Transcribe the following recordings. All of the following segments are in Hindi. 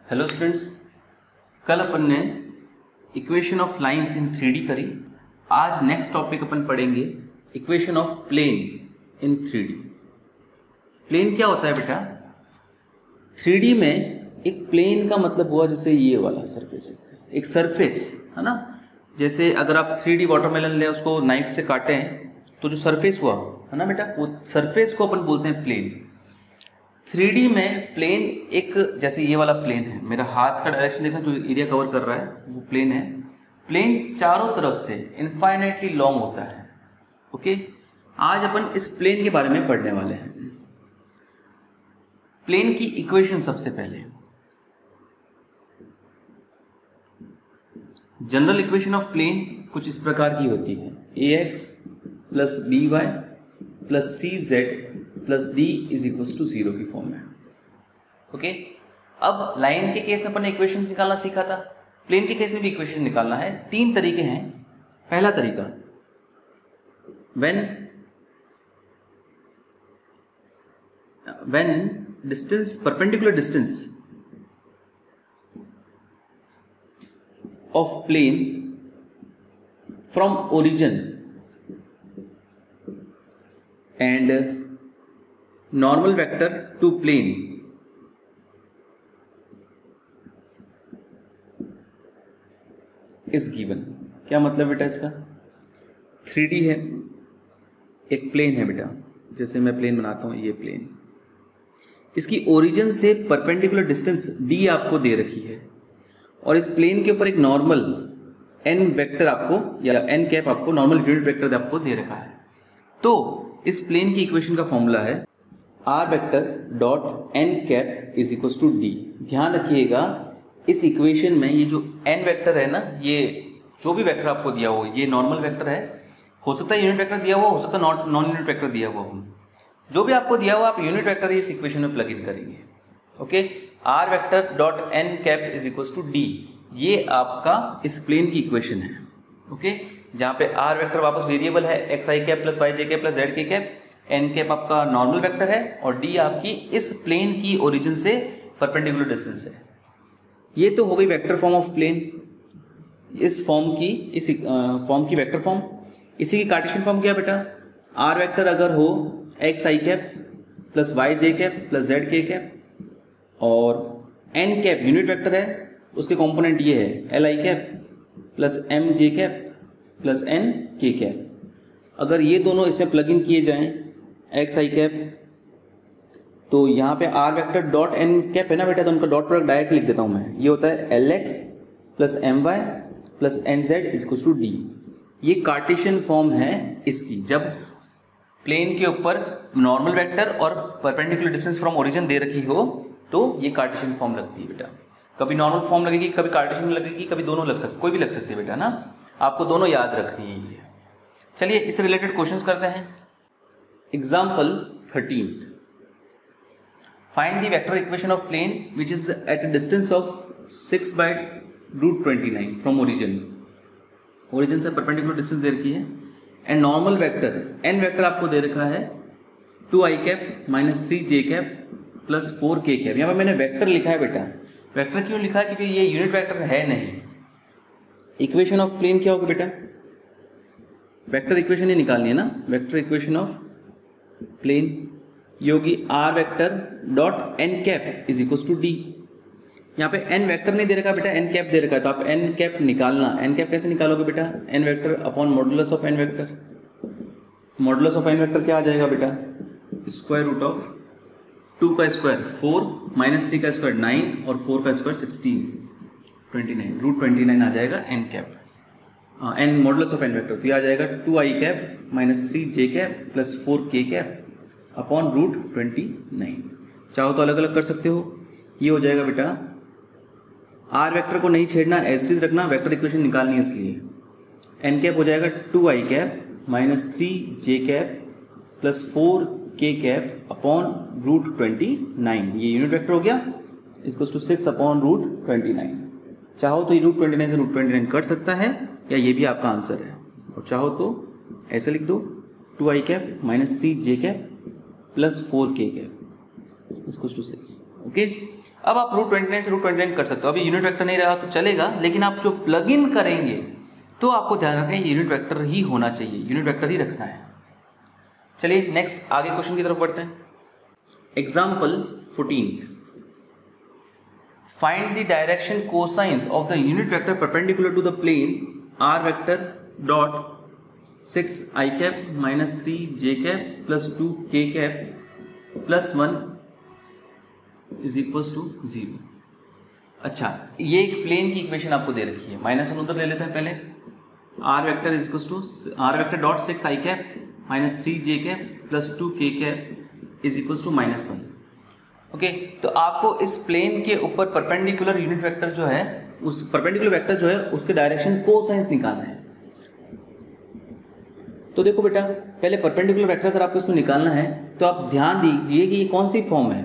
हेलो स्टूडेंट्स, कल अपन ने equation of lines in 3D करी। आज नेक्स्ट टॉपिक अपन पढ़ेंगे equation of plane in 3D। Plane क्या होता है बेटा? 3D में एक प्लेन का मतलब हुआ जैसे ये वाला सरफेस, एक सरफेस है ना। जैसे अगर आप 3D वाटरमेलन ले, उसको नाइफ से काटें तो जो सरफेस हुआ है ना बेटा, वो सरफेस को अपन बोलते हैं प्लेन। 3D में प्लेन एक, जैसे ये वाला प्लेन है, मेरा हाथ का डायरेक्शन देखना, जो एरिया कवर कर रहा है वो प्लेन है। प्लेन चारों तरफ से इनफाइनाइटली लॉन्ग होता है। ओके, आज अपन इस प्लेन के बारे में पढ़ने वाले हैं। प्लेन की इक्वेशन सबसे पहले, जनरल इक्वेशन ऑफ प्लेन कुछ इस प्रकार की होती है: ax plus B Y plus C Z plus D is equal to 0 की फॉर्म में। ओके, अब लाइन के केस में अपन इक्वेशन निकालना सीखा था, प्लेन के केस में भी इक्वेशन निकालना है। 3 तरीके हैं। पहला तरीका, when distance, perpendicular distance of plane from origin and normal vector to plane is given। क्या मतलब बेटा इसका? 3D है, एक प्लेन है बेटा, जैसे मैं प्लेन बनाता हूं, ये प्लेन, इसकी ओरिजिन से परपेंडिकुलर डिस्टेंस d आपको दे रखी है, और इस प्लेन के ऊपर एक नॉर्मल n वेक्टर आपको, या n कैप आपको, नॉर्मल यूनिट वेक्टर आपको दे रखा है। तो इस प्लेन की इक्वेशन का फॉर्मूला है r vector dot n cap is equal to D. ध्यान रखिएगा, इस इक्वेशन में ये जो n वेक्टर है ना, ये जो भी वेक्टर आपको दिया हो, ये नॉर्मल वेक्टर है, हो सकता है यूनिट वेक्टर दिया हुआ, हो सकता है नॉन यूनिट वेक्टर दिया हुआ हो। जो भी आपको दिया हुआ, आप यूनिट वेक्टर इस इक्वेशन में प्लग इन करेंगे। Okay, r vector dot n cap is equal to D, ये आपका इस प्लेन की इक्वेशन है। ओके, जहाँ पे r वेक्टर वापस वेरिएबल है, x i cap plus y j cap plus z k cap, n cap आपका नॉर्मल वेक्टर है, और d आपकी इस प्लेन की ओरिजिन से परपेंडिकुलर डिस्टेंस है। ये तो हो गई वेक्टर फॉर्म ऑफ प्लेन, इस फॉर्म की, इस फॉर्म की वेक्टर फॉर्म। इसी की कार्टेशियन फॉर्म क्या बेटा? r वेक्टर अगर हो x i cap plus y j cap plus z k cap, और n कैप यूनिट वेक्टर है, उसके कंपोनेंट ये है l i cap plus m j cap plus n k cap. अगर ये दोनों इसमें प्लग इन किए जाएं, एक्स आई कैप, तो यहाँ पे r vector dot n cap है ना बेटा, तो उनका डॉट प्रोडक्ट डायरेक्ट लिख देता हूँ मैं। ये होता है l x plus m y plus n z is equal to D. ये कार्टेशियन फॉर्म है इसकी, जब प्लेन के ऊपर नॉर्मल वेक्टर और परपेंडिकुलर डिस्टेंस फ्रॉम ओरिजिन दे रखी हो, तो ये कार्टेशियन फॉर्म लगती है बेटा। कभी नॉर्मल फॉर्म लगेगी, कभी कार्टेशियन लगेगी, कभी दोनों लग सकती, कोई भी लग सकती है बेटा ना, आपको दोनों याद रखनी है ये। चलिए इससे रिलेटेड क्वेश्चंस करते हैं। Example 13, find the vector equation of plane which is at a distance of 6/√29 from origin. Origin से परपेंडिकुलर डिस्टेंस दे रखी है, and normal vector n vector आपको दे रखा है 2i cap minus 3j cap plus 4k cap. यहाँ पर मैंने वेक्टर लिखा है बेटा। वेक्टर क्यों लिखा है? क्योंकि ये यूनिट वेक्टर है नहीं। इक्वेशन ऑफ प्लेन क्या होगा बेटा? वेक्टर इक्वेशन ही निकालनी है ना। वेक्टर इक्वेशन ऑफ प्लेन ये होगी r vector dot n cap is equal to d. यहाँ पे n वेक्टर नहीं दे रखा बेटा, n कैप दे रखा है, तो आप n कैप निकालना। n कैप कैसे निकालोगे बेटा? n vector upon modulus of n vector. Modulus of n vector क्या आ जाएगा बेटा? स्क्वायर रूट ऑफ 2 का स्क्वायर 4 माइनस 3 का स्क्वायर 9 और 4 का स्क्वायर 16, 29, √29 आ जाएगा n cap, n modulus of n vector. तो ये आ जाएगा 2i cap minus 3j cap plus 4k cap upon √29। चाहो तो अलग अलग कर सकते हो। ये हो जाएगा बेटा, r वेक्टर को नहीं छेड़ना, एज इट इज रखना, वेक्टर इक्वेशन निकालनी है, इसलिए n कैप हो जाएगा 2i cap minus 3j cap plus 4k cap upon √29। ये यूनिट वेक्टर हो गया, इसको 6 अपॉन √29। चाहो तो ये √29 से √29 कट सकता है, या ये भी आपका आंसर है। और चाहो तो ऐसे लिख दो 2i cap minus 3j cap plus 4k cap is equal to 6। Okay, अब आप रूट 29 से रूट 29 कर सकते हो। अभी यूनिट वेक्टर नहीं रहा तो चलेगा, लेकिन आप जो प्लग इन करेंगे तो आपको ध्यान रखें यूनिट वेक्टर ही होना चाहिए, यूनिट वेक्टर ही रखना है। चलिए नेक्स्ट आगे क्वेश्चन की तरफ बढ़ते हैं। Example 14, find the direction cosines of the unit vector perpendicular to the plane r vector dot 6 i cap minus 3 j cap plus 2 k cap plus 1 is equals to 0। अच्छा, ये एक प्लेन की इक्वेशन आपको दे रखी है। माइनस 1 उधर ले लेते हैं पहले। R vector is equals to r vector dot 6 i cap minus 3 j cap plus 2 k cap is equals to minus 1। Okay, तो आपको इस प्लेन के ऊपर परपेंडिकुलर यूनिट वेक्टर जो है, उस परपेंडिकुलर वेक्टर जो है उसके डायरेक्शन कोसाइंस निकालना है। तो देखो बेटा, पहले परपेंडिकुलर वेक्टर अगर आपको इसमें निकालना है तो आप ध्यान दीजिए कि ये कौन सी फॉर्म है।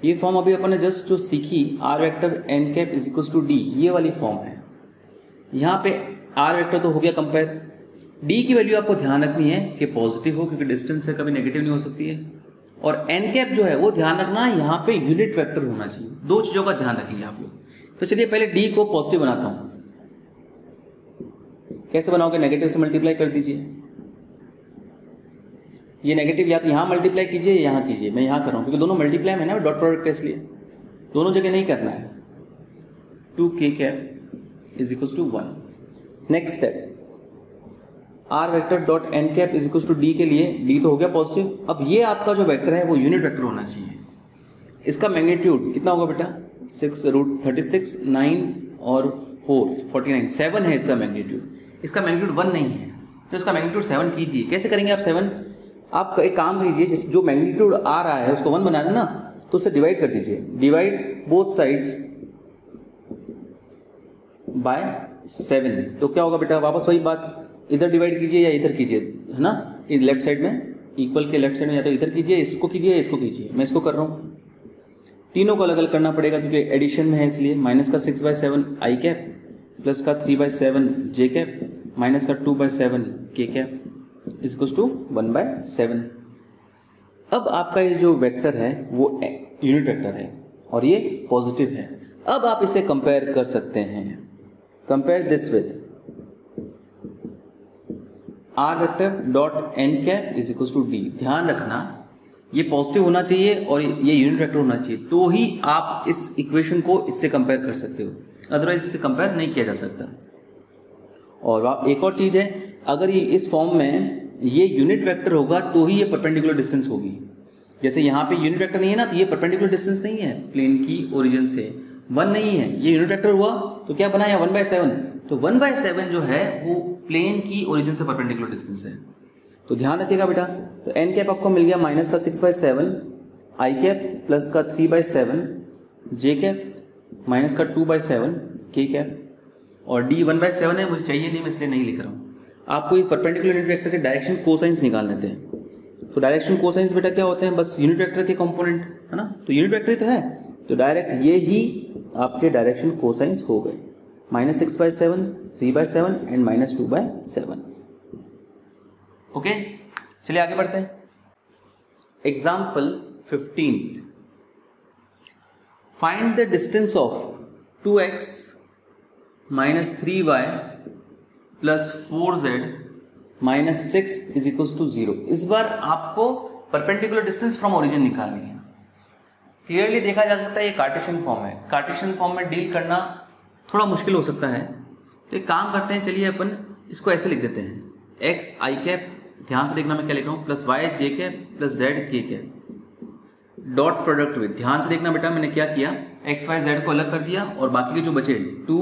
ये फॉर्म अभी अपन ने जस्ट जो सीखी r vector n cap is equals to D, ये वाली फॉर्म है। यहाँ पे आर वेक्टर तो हो गया कंपेयर, डी की वैल्यू आपको ध्यान रखनी है कि पॉजिटिव हो, क्योंकि डिस्टेंस से कभी नेगेटिव नहीं हो सकती है। और एन कैप जो है वो ध्यान रखना है यहाँ पे यूनिट वेक्टर होना चाहिए। दो चीजों का ध्यान रखेंगे आप लोग। तो चलिए पहले डी को पॉजिटिव बनाता हूँ। कैसे बनाओगे? नेगेटिव से मल्टीप्लाई कर दीजिए। ये नेगेटिव या तो यहाँ मल्टीप्लाई कीजिए या यहाँ कीजिए। मैं यहाँ कर रहा हूँ क्योंकि दोनों मल्टीप्लाई में ना, डॉट प्रोडक्ट है, इसलिए दोनों जगह नहीं करना है। 2k cap is equals to 1। Next step, r vector dot n cap is equals to d के लिए डी तो हो गया पॉजिटिव। अब ये आपका जो वेक्टर है वो यूनिट वेक्टर होना चाहिए। इसका मैग्नीट्यूड कितना होगा बेटा? 6 रूट 36 9 और 4 49 7 है इसका मैग्नीट्यूड। इसका मैग्नीट्यूड 1 नहीं है तो इसका मैग्नीट्यूड 7 कीजिए। कैसे करेंगे आप 7? आप एक काम कीजिए, जिस जो मैग्नीट्यूड आ रहा है उसको 1 बनाना ना, तो उसे डिवाइड कर दीजिए। Divide both sides bye 7। तो क्या होगा बेटा? वापस वही बात, इधर डिवाइड कीजिए या इधर कीजिए, है ना। लेफ्ट साइड में, इक्वल के लेफ्ट साइड में या तो इधर कीजिए, इसको कीजिए या इसको कीजिए। मैं इसको कर रहा हूँ। तीनों को अलग अलग करना पड़ेगा क्योंकि एडिशन में है, इसलिए माइनस का 6/7 आई कैप प्लस का 3/7 जे कैप माइनस का 2/7 के कैप इज इक्वल्स टू 1/7। अब आपका ये जो वेक्टर है वो यूनिट वेक्टर है और ये पॉजिटिव है। अब आप इसे कंपेयर कर सकते हैं। Compare this with r vector dot n cap is equals to D. ध्यान रखना ये पॉजिटिव होना चाहिए और ये यूनिट वेक्टर होना चाहिए, तो ही आप इस इक्वेशन को इससे कंपेयर कर सकते हो, अदरवाइज इससे कंपेयर नहीं किया जा सकता। और एक और चीज है, अगर ये इस फॉर्म में ये यूनिट वेक्टर होगा तो ही ये परपेंडिकुलर डिस्टेंस होगी। जैसे यहाँ पे यूनिट वेक्टर नहीं है ना, तो ये परपेंडिकुलर डिस्टेंस नहीं है प्लेन की ओरिजिन से, 1 नहीं है। ये यूनिट वेक्टर हुआ तो क्या बनाया? 1/7। तो 1/7 जो है वो प्लेन की ओरिजिन से परपेंडिकुलर डिस्टेंस है। तो ध्यान रखिएगा बेटा। तो एन कैप आपको मिल गया माइनस का 6/7 आई कैप प्लस का 3/7 जे कैप माइनस का 2/7 के कैप, और डी 1/7 है, मुझे चाहिए नहीं, मैं इसलिए नहीं लिख रहा हूँ। आपको ये परपेंडिकुलर यूनिट वेक्टर के डायरेक्शन कोसाइंस निकाल लेते हैं। तो डायरेक्शन कोसाइंस बेटा क्या होते हैं? बस यूनिट वेक्टर के कंपोनेंट, है ना। तो यूनिट वेक्टर ही तो है, तो डायरेक्ट ये ही आपके डायरेक्शन कोसाइंस हो गए। -6/7 3/7 एंड -2/7। ओके, चलिए आगे बढ़ते हैं। Example 15, find the distance of 2x minus 3y plus 4z minus 6 is equals to 0। इस बार आपको परपेंडिकुलर डिस्टेंस फ्रॉम ओरिजिन निकालनी है। क्लियरली देखा जा सकता है ये कार्टेशियन फॉर्म है। कार्टेशियन फॉर्म में डील करना थोड़ा मुश्किल हो सकता है, तो एक काम करते हैं, चलिए अपन इसको ऐसे लिख देते हैं, एक्स आई कैप, ध्यान से देखना मैं क्या लिख रहा हूँ, plus y j cap plus z k cap, dot product with. ध्यान से देखना बेटा, मैंने क्या किया, एक्स वाई जेड को अलग कर दिया और बाकी के जो बचे 2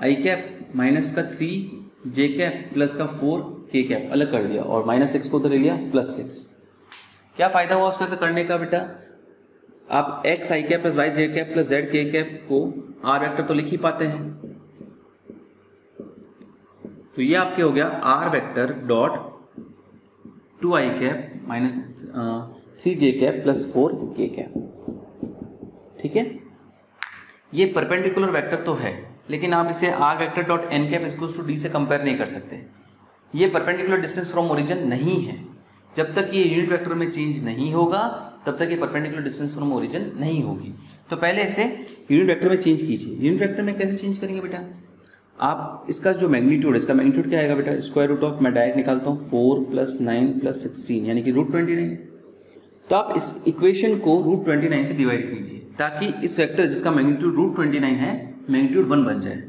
आई कैप माइनस का 3 जे कैप प्लस का 4 के कैप अलग कर दिया और -6 को उधर ले लिया +6। क्या फायदा हुआ उसको ऐसा करने का बेटा? आप x i cap plus y j cap plus z k cap को आर वेक्टर तो लिख ही पाते हैं, तो ये आपके हो गया आर वेक्टर डॉट 2 आई कैप माइनस 3 जे कैप प्लस 4 के कैप। ठीक है, ये परपेंडिकुलर वेक्टर तो है, लेकिन आप इसे r vector dot n cap equals to d से कंपेयर नहीं कर सकते। ये परपेंडिकुलर डिस्टेंस फ्रॉम ओरिजिन नहीं है। जब तक ये यूनिट वेक्टर में चेंज नहीं होगा तब तक ये परपेंडिकुलर डिस्टेंस फ्रॉम ओरिजिन नहीं होगी। तो पहले इसे यूनिट वेक्टर में चेंज कीजिए। यूनिट वेक्टर में कैसे चेंज करेंगे बेटा, आप इसका जो मैग्नीट्यूड है, इसका मैग्नीट्यूड क्या आएगा बेटा, स्क्वायर रूट ऑफ, मैं डायरेक्ट निकालता हूँ 4 + 9 + 16 यानी कि √29। तो आप इस इक्वेशन को √29 से डिवाइड कीजिए ताकि इस वेक्टर जिसका मैग्नीट्यूड √29 है मैग्नीट्यूड 1 बन जाए।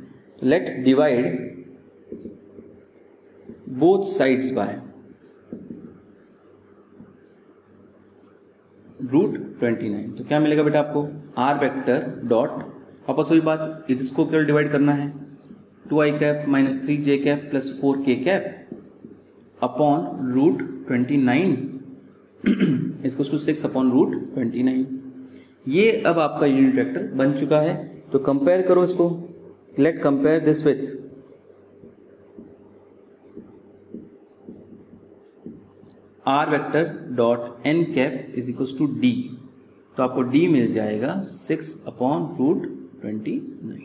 Let divide both sides by √29। तो क्या मिलेगा बेटा आपको, आर वेक्टर डॉट, वापस वही बात, इसको केवल डिवाइड करना है, 2i cap - 3j cap + 4k cap upon √29 इसको 6 अपॉन √29। ये अब आपका यूनिट वेक्टर बन चुका है। तो कंपेयर करो इसको, let compare this with r vector dot n cap is equal to d. तो आपको डी मिल जाएगा 6 अपॉन √29।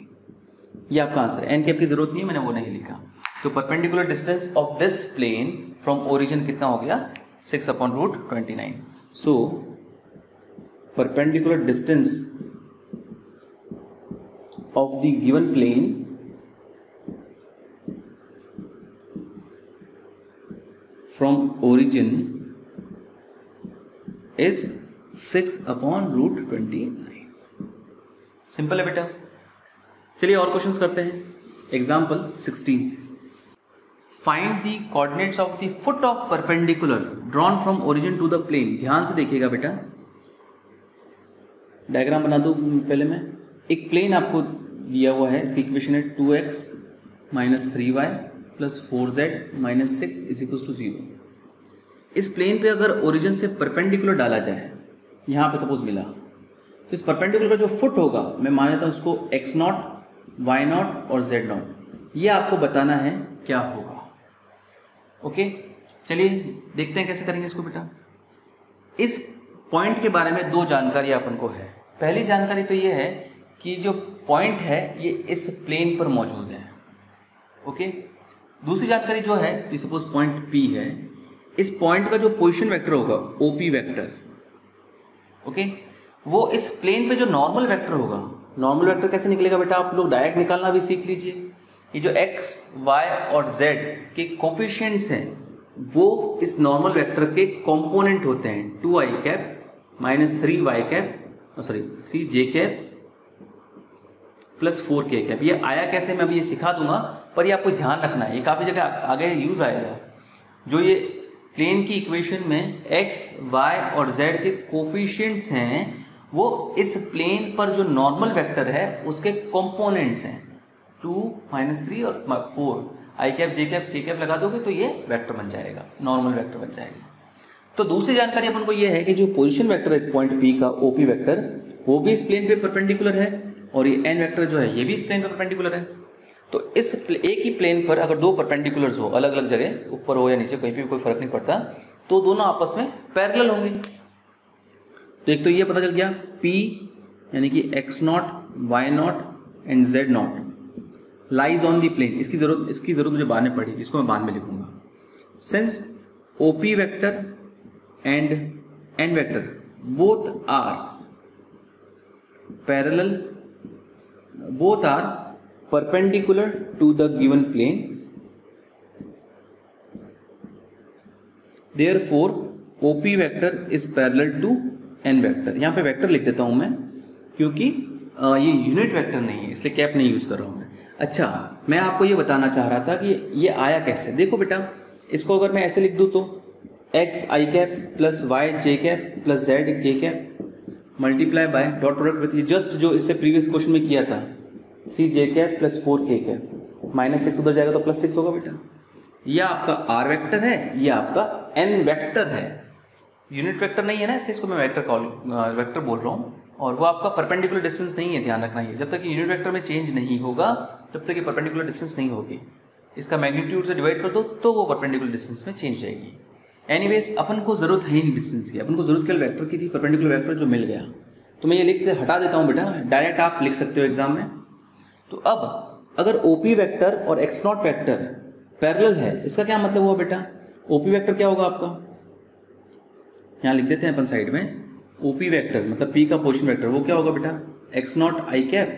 ये आपका आंसर है। एन कैप की जरूरत नहीं है, मैंने वो नहीं लिखा। तो perpendicular distance of this plane from origin कितना हो गया, 6 upon √29। So perpendicular distance of the given plane from origin is 6 upon √29। Simple है बेटा। चलिए और क्वेश्चंस करते हैं। Example 16, find the coordinates of the foot of perpendicular drawn from origin to the plane. ध्यान से देखिएगा बेटा, डायग्राम बना दूं पहले मैं। एक प्लेन आपको दिया हुआ है, इसकी इक्वेशन है 2x - 3y + 4z - 6 = 0। इस प्लेन पे अगर ओरिजिन से परपेंडिकुलर डाला जाए, यहाँ पे सपोज मिला, तो इस परपेंडिकुलर का जो फुट होगा मैं मान लेता हूँ उसको x0, y0 और z0। ये आपको बताना है क्या होगा। ओके, चलिए देखते हैं कैसे करेंगे इसको बेटा। इस पॉइंट के बारे में दो जानकारी अपन को है। पहली जानकारी तो ये है कि जो पॉइंट है ये इस प्लेन पर मौजूद है। ओके, दूसरी जानकारी जो है, ये सपोज पॉइंट P है, इस पॉइंट का जो पोजीशन वेक्टर होगा OP वेक्टर, ओके, वो इस प्लेन पे जो नॉर्मल वेक्टर होगा, नॉर्मल वेक्टर कैसे निकलेगा बेटा, आप लोग डायरेक्ट निकालना भी सीख लीजिए। ये जो x, y और z के कोफिशिएंट्स हैं वो इस नॉर्मल वेक्टर के कंपोनेंट होते हैं। 2i cap - 3y cap, sorry 3j cap + 4k cap. ये आया कैसे मैं अभी ये सिखा दूंगा, पर ये आपको ध्यान रखना है, ये काफ़ी जगह आगे यूज़ आएगा। जो ये प्लेन की इक्वेशन में x, y और z के कोफिशिएंट्स हैं वो इस प्लेन पर जो नॉर्मल वेक्टर है उसके कंपोनेंट्स हैं। 2 - 3 और 4, i cap, j cap, k cap लगा दोगे तो ये वेक्टर बन जाएगा, नॉर्मल वेक्टर बन जाएगा। तो दूसरी जानकारी अपन को ये है कि जो पोजीशन वेक्टर है इस पॉइंट P का OP वेक्टर, वो भी इस प्लेन पे परपेंडिकुलर है, और ये n वेक्टर जो है ये भी इस प्लेन पे परपेंडिकुलर है। तो इस एक ही प्लेन पर अगर दो परपेंडिकुलर्स हो, अलग अलग जगह, ऊपर हो या नीचे, कहीं भी कोई फर्क नहीं पड़ता, तो दोनों आपस में पैरेलल होंगे। तो एक तो ये पता चल गया P यानी कि x0, y0 and z0 lies on the plane. इसकी जरूरत मुझे बाद में पड़ेगी, इसको मैं बाद में लिखूंगा। Since OP vector and n vector both are parallel, both are perpendicular to the given plane, therefore OP vector is parallel to n vector। यहाँ पे वेक्टर लिख देता हूँ मैं क्योंकि ये यूनिट वेक्टर नहीं है, इसलिए कैप नहीं यूज कर रहा हूँ मैं। अच्छा, मैं आपको ये बताना चाह रहा था कि ये आया कैसे। देखो बेटा, इसको अगर मैं ऐसे लिख दूँ तो x i cap + y j cap + z k cap multiply bye dot product with, ये जस्ट जो इससे प्रीवियस क्वेश्चन में किया था 3j कैप + 4k कैप, -6 उधर जाएगा तो +6 होगा बेटा। यह आपका r वेक्टर है, ये आपका n वेक्टर है, यूनिट वेक्टर नहीं है ना, इसलिए इसको मैं वेक्टर बोल रहा हूँ। और वो आपका परपेंडिकुलर डिस्टेंस नहीं है, ध्यान रखना ये। जब तक यूनिट वेक्टर में चेंज नहीं होगा तब तक ये परपेंडिकुलर डिस्टेंस नहीं होगी। इसका मैग्नीट्यूड से डिवाइड कर दो तो वो परपेंडिकुलर डिस्टेंस में चेंज जाएगी। एनीवेज, अपन को जरूरत है नहीं डिस्टेंस की, अपन को जरूरत केवल वेक्टर की थी, परपेंडिकुलर वेक्टर जो मिल गया। तो मैं ये लिख के हटा देता हूँ बेटा, डायरेक्ट आप लिख सकते हो एग्जाम में। तो अब अगर OP वेक्टर और x0 वेक्टर पैरेलल है, इसका क्या मतलब हुआ बेटा, OP वेक्टर क्या होगा आपका, यहाँ लिख देते हैं अपन साइड में। OP वेक्टर मतलब P का पोजीशन वेक्टर, वो क्या होगा बेटा, x not i cap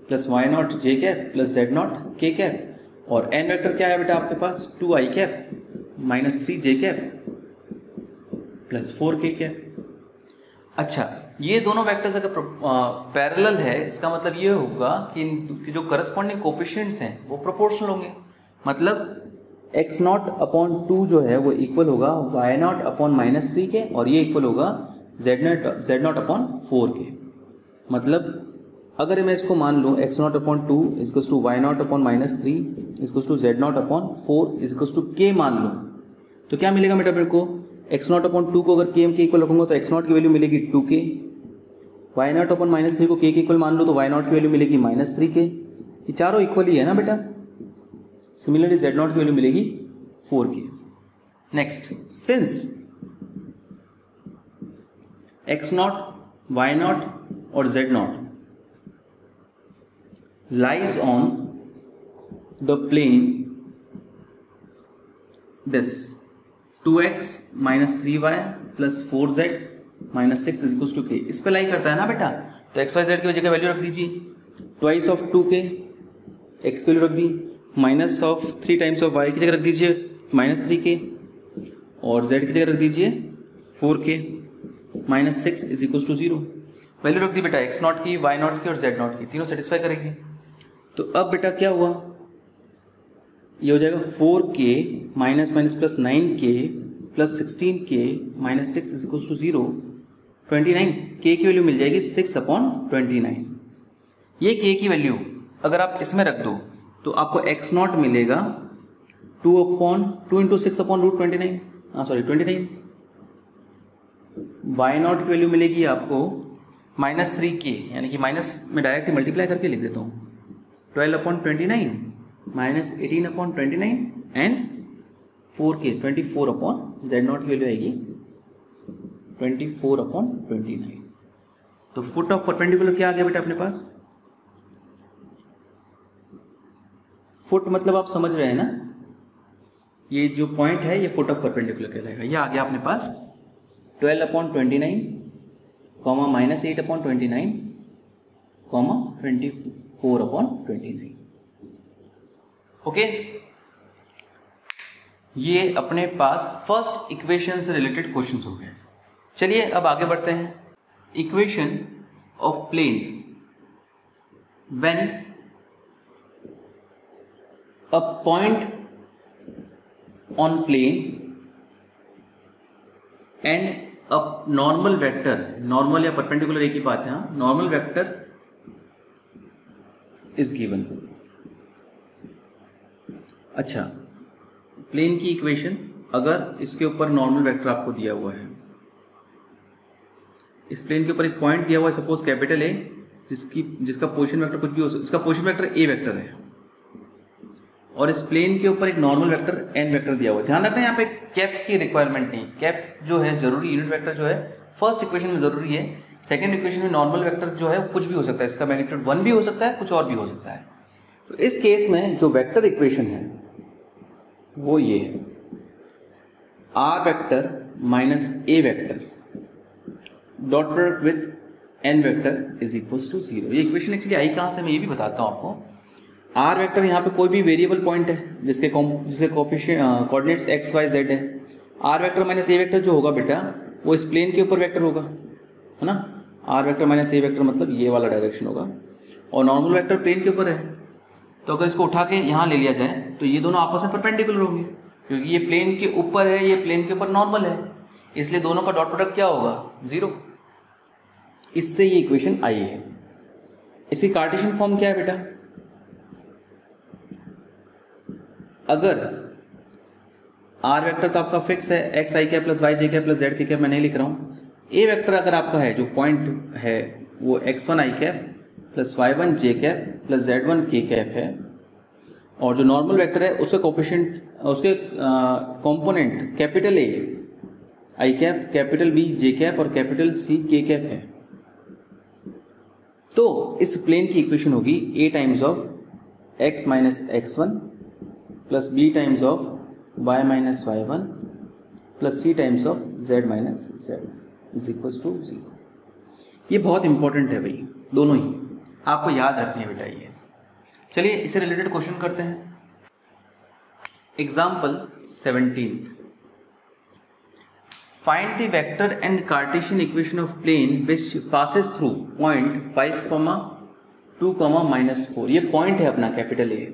plus y not j cap plus z not k cap, और एन वेक्टर क्या है बेटा आपके पास 2 आई कैप माइनस 3 जे कैप प्लस 4 के कैप। अच्छा, ये दोनों वेक्टर्स अगर पैरेलल है, इसका मतलब ये होगा कि इनकी जो करस्पॉन्डिंग कोफिशिएंट्स हैं वो प्रोपोर्शनल होंगे। मतलब एक्स नॉट अपॉन 2 जो है वो इक्वल होगा वाई नॉट अपॉन माइनस 3 के, और ये इक्वल होगा जेड नॉट अपॉन 4 के। मतलब अगर मैं इसको मान लूँ x not upon 2 equals to y not upon minus 3 equals to z not upon 4 equals to k मान लूँ, तो क्या मिलेगा बेटा मेरे को? एक्स नॉट अपॉन 2 को अगर के इक्वल रखूंगा तो एक्स नॉट की वैल्यू मिलेगी 2k, Y not upon minus 3 को के इक्वल मान लो तो वाई नॉट की वैल्यू मिलेगी माइनस 3k। ये चारों इक्वल ही है ना बेटा। सिमिलरली जेड नॉट की वैल्यू मिलेगी 4k। Next, since X naught Y naught और Z naught lies on the plane this 2x minus 3y plus 4z minus 6 is equals to k। इस पे लाई करता है ना बेटा, तो एक्स वाई जेड की जगह वैल्यू रख दीजिए, ट्वाइस ऑफ 2k एक्स की वैल्यू रख दी, minus of 3 times of Y की जगह रख दीजिए माइनस 3k, और z की जगह रख दीजिए 4k minus 6 is equals to 0। Value रख दी बेटा एक्स नॉट की, वाई नॉट की और जेड नॉट की, तीनों सेटिस्फाई करेगी। तो अब बेटा क्या हुआ, ये हो जाएगा 4k minus minus plus 9k plus 16k minus 6 is equals to 0, 29। k की वैल्यू मिल जाएगी 6 अपॉन 29। ये k की वैल्यू अगर आप इसमें रख दो तो आपको x नॉट मिलेगा 2 into 6 upon root 29। y not की वैल्यू मिलेगी आपको माइनस 3k, यानी कि माइनस में डायरेक्ट मल्टीप्लाई करके लिख देता हूँ, 12 upon 29 minus 18 upon 29 and 4k 24 upon Z naught की वैल्यू आएगी 24 अपॉन 29। तो फुट ऑफ परपेंडिकुलर क्या आ गया बेटा अपने पास? फुट मतलब आप समझ रहे हैं ना, ये जो पॉइंट है ये फुट ऑफ परपेंडिकुलर कहलाएगा। ये आ गया अपने पास 12 upon 29 comma minus 8 upon 29 comma 24 upon 29। Okay, ये अपने पास फर्स्ट इक्वेशन से रिलेटेड क्वेश्चंस हो गए। चलिए अब आगे बढ़ते हैं। Equation of plane when a point on plane and a normal vector, normal या परपेंडिकुलर एक ही बात है, नॉर्मल वेक्टर इज गिवन। अच्छा, प्लेन की इक्वेशन, अगर इसके ऊपर नॉर्मल वेक्टर आपको दिया हुआ है, इस प्लेन के ऊपर एक पॉइंट दिया हुआ है सपोज कैपिटल ए, जिसका पोजीशन वेक्टर कुछ भी हो सकता है, इसका पोजीशन वेक्टर ए वेक्टर है, और इस प्लेन के ऊपर एक नॉर्मल वेक्टर एन वेक्टर दिया हुआ है। ध्यान रखना यहाँ पे कैप की रिक्वायरमेंट नहीं, कैप जो है जरूरी, यूनिट वेक्टर जो है फर्स्ट इक्वेशन में जरूरी है, सेकेंड इक्वेशन में नॉर्मल वेक्टर जो है कुछ भी हो सकता है, इसका मैग्नीट्यूड 1 भी हो सकता है, कुछ और भी हो सकता है। तो इस केस में जो वेक्टर इक्वेशन है वो ये है, r vector minus a vector dot product with n vector is equals to 0। ये इक्वेशन एक्चुअली आई कहाँ से, मैं ये भी बताता हूँ आपको। आर वेक्टर यहाँ पे कोई भी वेरिएबल पॉइंट है जिसके कोऑर्डिनेट्स एक्स वाई जेड है। R vector minus a vector जो होगा बेटा वो इस प्लेन के ऊपर वेक्टर होगा, है ना। R vector minus a vector मतलब ये वाला डायरेक्शन होगा, और नॉर्मल वेक्टर प्लेन के ऊपर है, तो अगर इसको उठा के यहाँ ले लिया जाए तो ये दोनों आपस में परपेंडिकुलर होंगे, क्योंकि ये प्लेन के ऊपर है, ये प्लेन के ऊपर नॉर्मल है, इसलिए दोनों का डॉट प्रोडक्ट क्या होगा 0। इससे ये इक्वेशन आई है। इसकी कार्टेशियन फॉर्म क्या है बेटा, अगर आर वेक्टर तो आपका फिक्स है x i cap plus y j cap plus z k cap, मैं नहीं लिख रहा हूँ। ए वेक्टर अगर आपका है, जो पॉइंट है वो x1 आई कैप प्लस y1 जे कैप प्लस z1 के कैप है, और जो नॉर्मल वेक्टर है उसके कोफिशिएंट, उसके component capital A i cap, capital B j cap और कैपिटल सी के कैप है। तो इस प्लेन की इक्वेशन होगी a times of x minus x1 plus b times of y minus y1 plus c times of z minus z is equals to 0। ये बहुत इंपॉर्टेंट है भाई। दोनों ही आपको याद रखनी है बेटा ये। चलिए इससे रिलेटेड क्वेश्चन करते हैं। Example 17, find the vector and Cartesian equation of plane which passes through point 5, 2, -4। ये पॉइंट है अपना कैपिटल ए,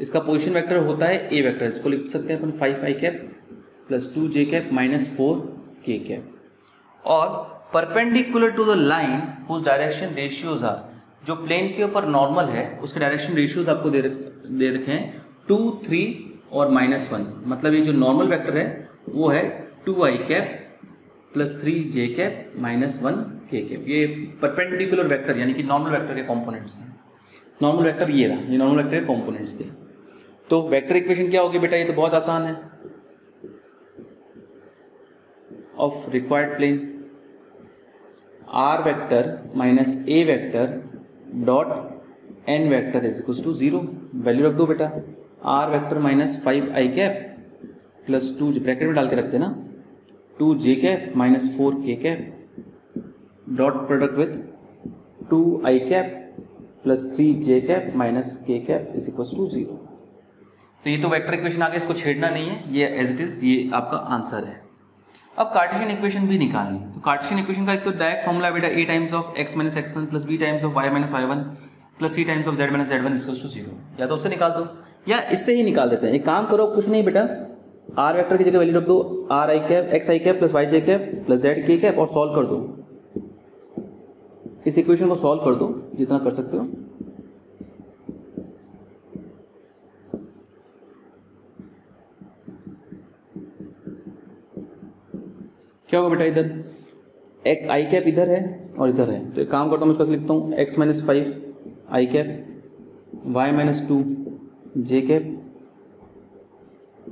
इसका पोजीशन वेक्टर होता है ए वेक्टर, इसको लिख सकते हैं अपन 5i cap plus 2j cap minus 4k cap, और perpendicular to the line whose direction ratios are, जो प्लेन के ऊपर नॉर्मल है उसके डायरेक्शन रेशियोज आपको दे रखे हैं 2, 3 और -1। मतलब ये जो नॉर्मल वेक्टर है वो है 2i cap plus 3j cap minus 1k cap. ये परपेंडिकुलर वेक्टर यानी कि नॉर्मल वेक्टर के कॉम्पोनेंट्स हैं। नॉर्मल वेक्टर ये रहा, ये नॉर्मल वेक्टर के कॉम्पोनेंट्स थे। तो वेक्टर इक्वेशन क्या होगी बेटा, ये तो बहुत आसान है, of required plane r vector minus a vector dot n vector is equal to 0। Value रख दो बेटा, r vector minus 5i cap plus 2 bracket में डाल के रखते ना 2j cap minus 4k cap dot product with 2i cap plus 3j cap minus k cap is equal to 0। तो ये तो वेक्टर इक्वेशन आ गया, इसको छेड़ना नहीं है, ये एज इट इज ये आपका आंसर है। अब कार्टेशियन इक्वेशन भी निकालनी है। तो कार्टेशियन इक्वेशन का एक तो डायरेक्ट फॉर्मूला बेटा a times of x minus x1 plus b times of y minus y1 plus c times of z minus z1 is equal to 0। या तो उससे निकाल दो या इससे ही निकाल देते हैं। एक काम करो, कुछ नहीं बेटा, r वेक्टर की जगह वैल्यू रख दो r i cap x i cap plus y j cap plus z k cap और सॉल्व कर दो। इस इक्वेशन को सॉल्व कर दो जितना कर सकते हो। क्या होगा बेटा, इधर एक आई कैप इधर है और इधर है, तो एक काम करता हूँ, मैं उसका लिखता हूँ x minus 5 I cap y minus 2 J cap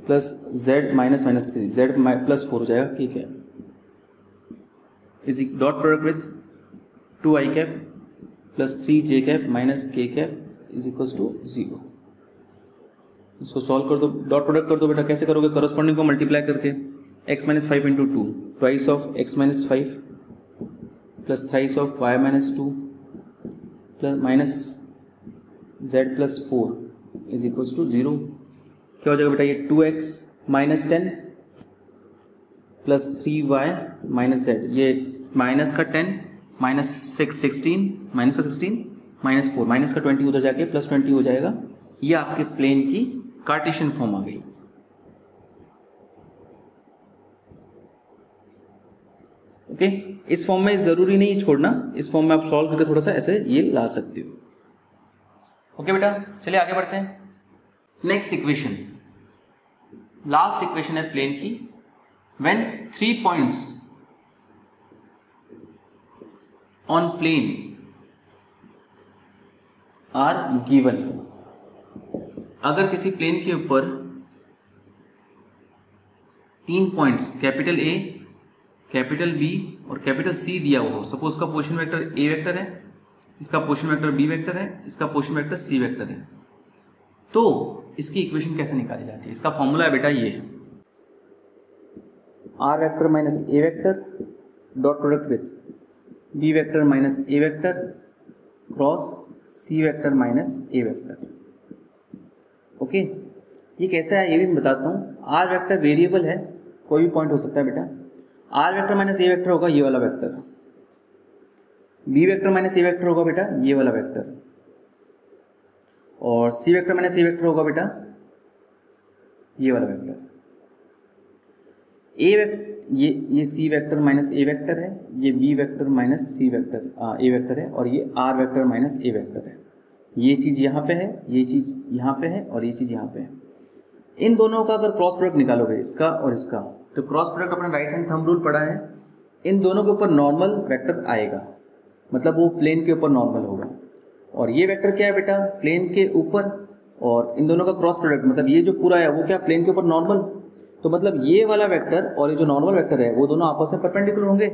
plus z minus 3 z plus 4 हो जाएगा k cap is dot product with 2 I cap plus 3 J cap minus k cap is equals to 0। इसको सॉल्व कर दो, डॉट प्रोडक्ट कर दो बेटा। कैसे करोगे, करस्पॉन्डिंग को मल्टीप्लाई करके x minus 5 into 2 twice of x minus 5 plus thrice of y minus 2 plus minus z plus 4 is equals to 0। क्या हो जाएगा बेटा, ये 2x minus 10 plus 3y minus z, ये माइनस का 10 माइनस 16 माइनस का 16 माइनस 4 माइनस का 20 उधर जाके प्लस 20 हो जाएगा। ये आपके प्लेन की कार्टेशियन फॉर्म आ गई। ओके, इस फॉर्म में जरूरी नहीं छोड़ना, इस फॉर्म में आप सॉल्व करके थोड़ा सा ऐसे ये ला सकते हो। ओके बेटा, चलिए आगे बढ़ते हैं। नेक्स्ट इक्वेशन, लास्ट इक्वेशन है प्लेन की। When 3 points on plane are given, अगर किसी प्लेन के ऊपर 3 points capital A, capital B और कैपिटल सी दिया हुआ हो, सपोज का पोजीशन वेक्टर ए वेक्टर है, इसका पोजीशन वेक्टर बी वेक्टर है, इसका पोजीशन वेक्टर सी वेक्टर है, तो इसकी इक्वेशन कैसे निकाली जाती है? इसका फॉर्मूला है बेटा ये, r vector minus a vector dot product with b vector minus a vector cross c vector minus a vector. Okay, ये कैसा है ये भी मैं बताता हूँ। आर वेक्टर वेरिएबल है, कोई भी पॉइंट हो सकता है बेटा। R vector minus a vector होगा ये वाला vector, b vector minus a vector होगा बेटा ये वाला वेक्टर, और c vector minus a vector होगा बेटा ये वाला वेक्टर। ये c vector minus a vector है, ये b vector minus c vector a vector है, और ये r vector minus a vector है। ये चीज़ यहाँ पे है, ये चीज़ यहाँ पे है, और ये चीज़ यहाँ पे है। इन दोनों का अगर क्रॉस प्रोडक्ट निकालोगे, इसका और इसका, तो क्रॉस प्रोडक्ट अपना राइट हैंड थंब रूल पढ़ा है, इन दोनों के ऊपर नॉर्मल वेक्टर आएगा, मतलब वो प्लेन के ऊपर नॉर्मल होगा। और ये वेक्टर क्या है बेटा, प्लेन के ऊपर, और इन दोनों का क्रॉस प्रोडक्ट मतलब ये जो पूरा है वो क्या, प्लेन के ऊपर नॉर्मल। तो मतलब ये वाला वेक्टर और ये जो नॉर्मल वेक्टर है वो दोनों आपस में परपेंडिकुलर होंगे,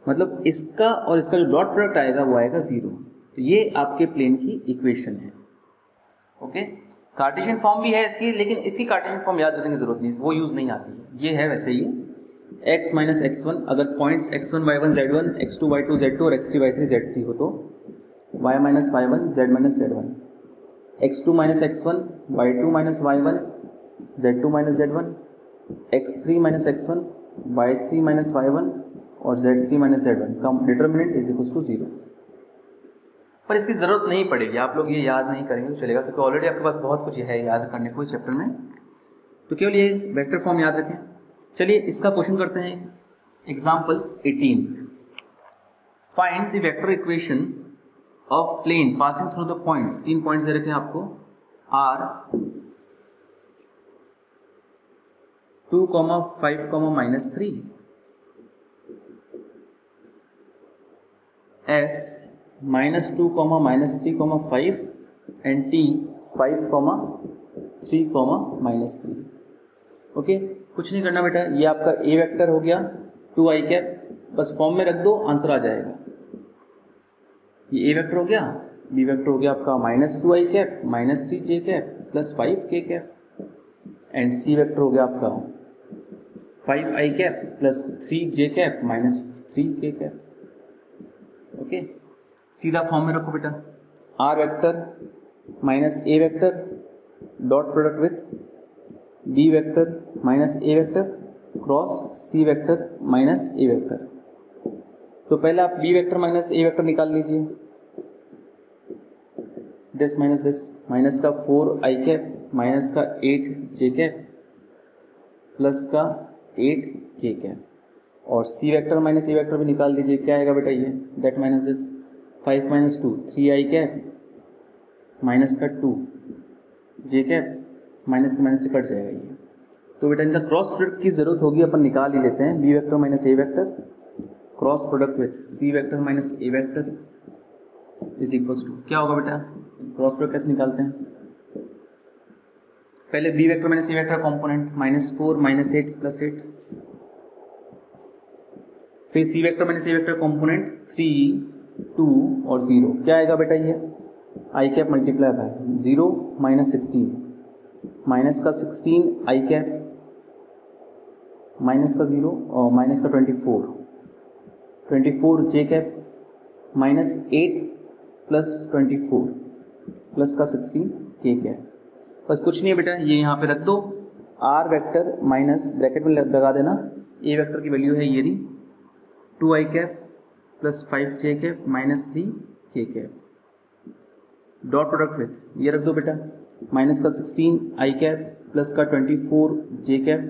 मतलब इसका और इसका जो डॉट प्रोडक्ट आएगा वो आएगा 0। तो ये आपके प्लेन की इक्वेशन है। ओके, कार्टेशियन फॉर्म भी है इसकी, लेकिन इसकी कार्टेशियन फॉर्म याद रखने की जरूरत नहीं, वो यूज़ नहीं आती है। ये है वैसे ही x माइनस x1, अगर points x1 y1 z1 x2 y2 z2 और x3 y3 z3 हो तो y minus y one z minus z one, x2 minus x1 y2 minus y1 z2 minus z1, x3 minus x1 y3 minus y1 और z3 माइनस z1 का डिटर्मिनेंट इज इक्वल टू 0। पर इसकी ज़रूरत नहीं पड़ेगी, आप लोग ये याद नहीं करेंगे तो चलेगा, क्योंकि ऑलरेडी आपके पास बहुत कुछ है याद करने को इस चैप्टर में, तो केवल ये वेक्टर फॉर्म याद रखें। चलिए इसका क्वेश्चन करते हैं। Example 18, find the vector equation of plane passing through the points. 3 points दे रखे हैं आपको, r 2, 5, -3, s -2, -3, 5 and t 5, 3, -3। Okay, कुछ नहीं करना बेटा, ये आपका a वेक्टर हो गया 2i कैप, बस फॉर्म में रख दो, आंसर आ जाएगा। ये a वेक्टर हो गया, b वेक्टर हो गया आपका -2i cap, -3j cap plus 5k cap, and c vector हो गया आपका 5i cap plus 3j cap -3k cap. Okay, सीधा फॉर्म में रखो बेटा, r vector minus a vector dot product with b vector minus a vector cross c vector minus a vector. तो पहले आप b vector minus a vector निकाल लीजिए, दिस माइनस दिस, माइनस का 4i कैप माइनस का 8j कैप प्लस का 8k कैप, और c vector minus a vector भी निकाल दीजिए। क्या आएगा बेटा ये, that minus this 5 - 2 3i cap minus का 2j कैप माइनस से कट जाएगा ये। तो बेटा इनका क्रॉस प्रोडक्ट की जरूरत होगी, अपन निकाल ही लेते हैं। B vector minus a vector cross product with c vector minus a vector is equals to, क्या होगा बेटा, क्रॉस प्रोडक्ट कैसे निकालते हैं, पहले b vector minus a vector component -4 -8 plus 8, फिर c vector minus a vector component 3 2 और 0। क्या आएगा बेटा, ये i cap multiply by 0 -16 minus का 16 आई कैप माइनस का 0 और माइनस का 24 जे कैप माइनस 8 प्लस 24 प्लस का 16 के कैप। बस कुछ नहीं है बेटा, ये यहाँ पे रख दो, आर वेक्टर माइनस ब्रैकेट में लगा देना, ए वेक्टर की वैल्यू है ये रही 2i cap plus 5j cap minus 3k cap, dot product with ये रख दो बेटा, माइनस का 16i कैप प्लस का 24j कैप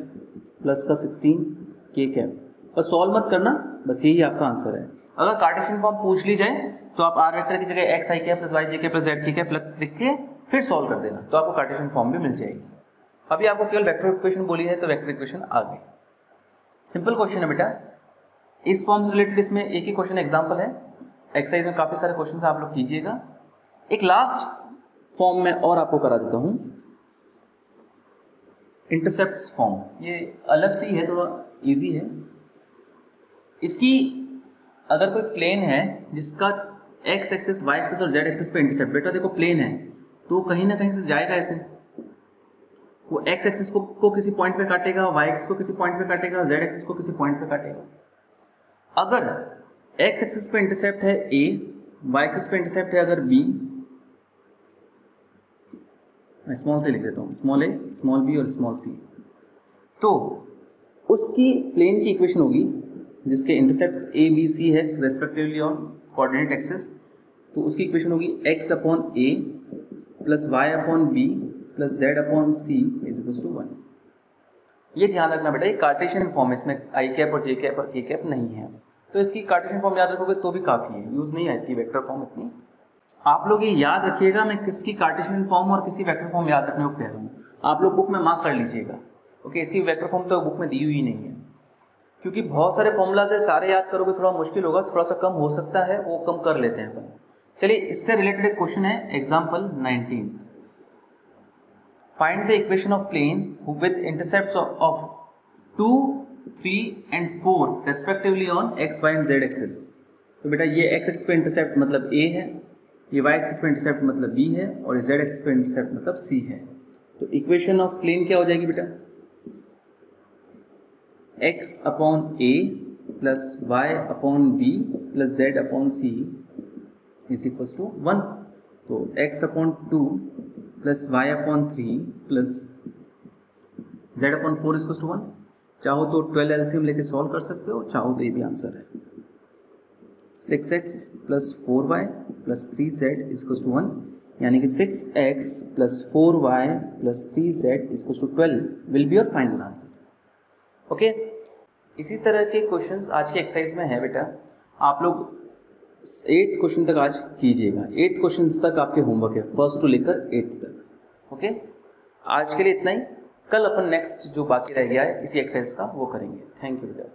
प्लस का 16k कैप। बस सॉल्व मत करना, बस यही आपका आंसर है। अगर कार्टेशियन फॉर्म पूछ ली जाए तो आप आर वेक्टर की जगह xi cap plus yj cap plus zk cap लिख के फिर सॉल्व कर देना, तो आपको कार्टेशियन फॉर्म भी मिल जाएगी। अभी आपको केवल वेक्टर इक्वेशन बोली है तो वेक्टर इक्वेशन आ गई। सिंपल क्वेश्चन है बेटा, इस फॉर्म से रिलेटेड इसमें एक ही क्वेश्चन एग्जाम्पल है, एक्सरसाइज में काफ़ी सारे क्वेश्चन आप लोग कीजिएगा। एक लास्ट फॉर्म में और आपको करा देता हूँ, इंटरसेप्ट्स फॉर्म, ये अलग से ही है, थोड़ा इजी है। इसकी अगर कोई प्लेन है जिसका एक्स एक्सिस वाई एक्सिस और जेड एक्सिस पे इंटरसेप्ट, बेटा देखो प्लेन है तो कहीं ना कहीं से जाएगा ऐसे, वो एक्स एक्सिस को किसी पॉइंट पे काटेगा, वाई एक्सिस को किसी पॉइंट पे काटेगा, जेड एक्सिस को किसी पॉइंट पे काटेगा। अगर एक्स एक्सिस पे इंटरसेप्ट है ए, वाई एक्सिस पे इंटरसेप्ट है अगर बी, स्मॉल से लिख देता हूँ, स्मॉल ए स्मॉल बी और स्मॉल सी, तो उसकी प्लेन की इक्वेशन होगी जिसके इंटरसेप्ट्स ए बी सी है रेस्पेक्टिवली ऑन कोऑर्डिनेट एक्सिस, तो उसकी इक्वेशन होगी x upon a plus y upon b plus z upon c is equal to 1। ये ध्यान रखना बेटा, ये कार्टेशियन फॉर्म है, इसमें आई कैप और जे कैप और के कैप नहीं है, तो इसकी कार्टेशियन फॉर्म याद रखोगे तो भी काफ़ी है, यूज़ नहीं आती वेक्टर फॉर्म इतनी। आप लोग ये याद रखिएगा, मैं किसकी कार्टेशियन फॉर्म और किसकी वेक्टर फॉर्म याद रखने को कह रहा हूँ, आप लोग बुक में मार्क कर लीजिएगा। ओके, इसकी वेक्टर फॉर्म तो बुक में दी हुई नहीं है, क्योंकि बहुत सारे फॉर्मूलाज है, सारे याद करोगे थोड़ा मुश्किल होगा, थोड़ा सा कम हो सकता है, वो कम कर लेते हैं अपन। चलिए इससे रिलेटेड एक क्वेश्चन है, example 19, find the equation of plane with intercepts of 2, 3 and 4 respectively on x y and z axis. तो बेटा ये एक्स एक्सिस पे इंटरसेप्ट मतलब ए है, ये वाई एक्सिस पे इंटरसेप्ट मतलब बी है, और ये जेड एक्सिस पे इंटरसेप्ट मतलब सी है। तो इक्वेशन ऑफ प्लेन क्या हो जाएगी बेटा, x upon a plus y upon b plus z upon c is equal to 1। तो x upon 2 plus y upon 3 plus z upon 4 is equal to 1। चाहो तो 12 एलसीएम लेके सॉल्व कर सकते हो, चाहो तो ये भी आंसर है। 6x plus 4y plus 3z is equal to 1, यानी कि 6x plus 4y plus 3z is equal to 12 will be your final answer. Okay, इसी तरह के क्वेश्चंस आज की एक्सरसाइज में है बेटा। आप लोग 8 क्वेश्चन तक आज कीजिएगा। 8 क्वेश्चन तक आपके होमवर्क है, फर्स्ट टू लेकर 8 तक। ओके, आज के लिए इतना ही। कल अपन नेक्स्ट जो बाकी रह गया है इसी एक्सरसाइज का वो करेंगे। थैंक यू बेटा।